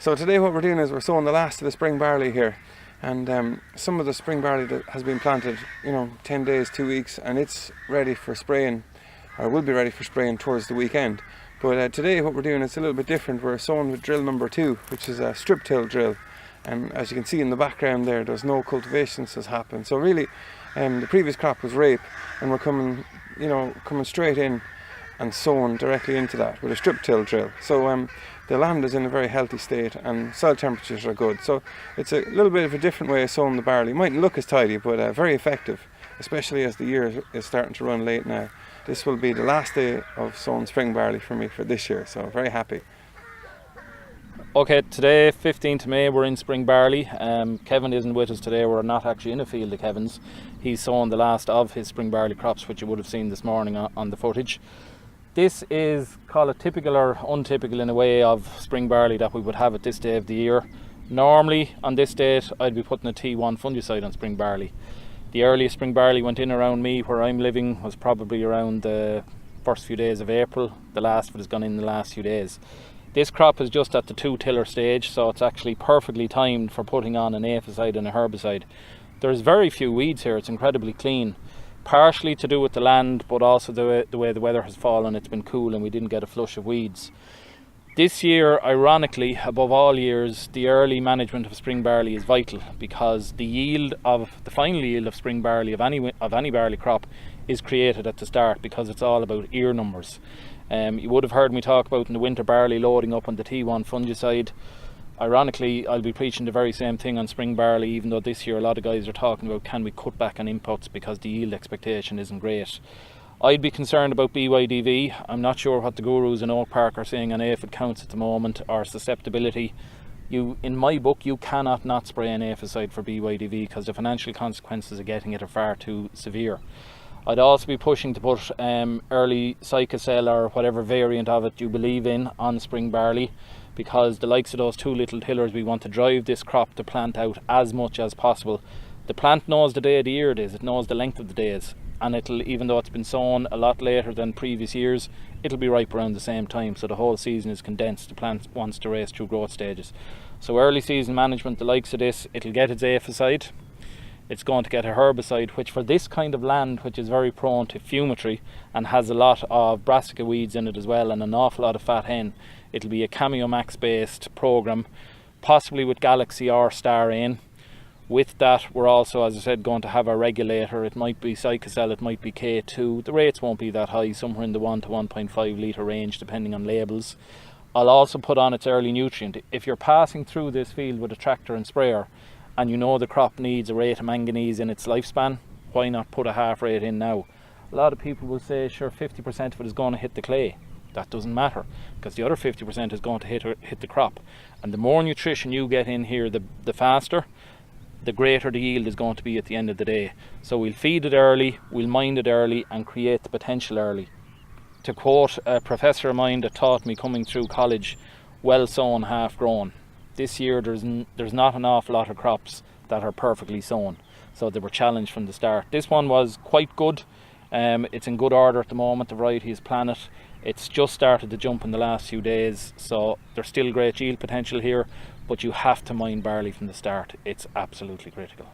So today what we're doing is we're sowing the last of the spring barley here, and some of the spring barley that has been planted, 10 days, 2 weeks, and it's ready for spraying, or will be ready for spraying towards the weekend. But today what we're doing is a little bit different. We're sowing with drill number 2, which is a strip till drill, and as you can see in the background there's no cultivations has happened. So really the previous crop was rape, and we're coming straight in and sowing directly into that with a strip till drill. So the land is in a very healthy state and soil temperatures are good. So it's a little bit of a different way of sowing the barley. It mightn't look as tidy, but very effective, especially as the year is starting to run late now. This will be the last day of sowing spring barley for me for this year, so very happy. Okay, today 15th of May, we're in spring barley. Kevin isn't with us today. We're not actually in a field of Kevin's. He's sown the last of his spring barley crops, which you would have seen this morning on the footage. This is, call it typical or untypical in a way, of spring barley that we would have at this day of the year. Normally on this date I'd be putting a T1 fungicide on spring barley. The earliest spring barley went in around me where I'm living was probably around the first few days of April. The last of it has gone in the last few days. This crop is just at the 2-tiller stage, so it's actually perfectly timed for putting on an aphicide and a herbicide. There's very few weeds here. It's incredibly clean. Partially to do with the land, but also the way the weather has fallen. It's been cool and we didn't get a flush of weeds. This year, ironically, above all years, the early management of spring barley is vital, because the final yield of spring barley of any barley crop is created at the start, because it's all about ear numbers. You would have heard me talk about in the winter barley loading up on the T1 fungicide. Ironically, I'll be preaching the very same thing on spring barley, even though this year a lot of guys are talking about can we cut back on inputs because the yield expectation isn't great. I'd be concerned about BYDV. I'm not sure what the gurus in Oak Park are saying on aphid counts at the moment, or susceptibility. In my book, you cannot not spray an aphicide for BYDV because the financial consequences of getting it are far too severe. I'd also be pushing to put early Cycocel or whatever variant of it you believe in on spring barley, because the likes of those 2 little tillers, we want to drive this crop to plant out as much as possible. The plant knows the day of the year it is, it knows the length of the days, and it'll, even though it's been sown a lot later than previous years, it'll be ripe around the same time, so the whole season is condensed. The plant wants to race through growth stages. So early season management, the likes of this, it'll get its aphicide, it's going to get a herbicide, which for this kind of land, which is very prone to fumigacy and has a lot of brassica weeds in it as well and an awful lot of fat hen, it'll be a Camiomax based program, possibly with Galaxy or Star Ain. With that, we're also, as I said, going to have a regulator. It might be Cycocel, it might be K2. The rates won't be that high, somewhere in the 1 to 1.5 litre range depending on labels. I'll also put on its early nutrient. If you're passing through this field with a tractor and sprayer and you know the crop needs a rate of manganese in its lifespan, why not put a half rate in now? A lot of people will say, sure, 50% of it is going to hit the clay. That doesn't matter, because the other 50% is going to hit the crop. And the more nutrition you get in here, the faster, the greater the yield is going to be at the end of the day. So we'll feed it early, we'll mind it early and create the potential early. To quote a professor of mine that taught me coming through college, well sown, half grown. This year there's not an awful lot of crops that are perfectly sown, so they were challenged from the start. This one was quite good. It's in good order at the moment. The variety is Planet. It's just started to jump in the last few days, so there's still great yield potential here, but you have to mind barley from the start. It's absolutely critical.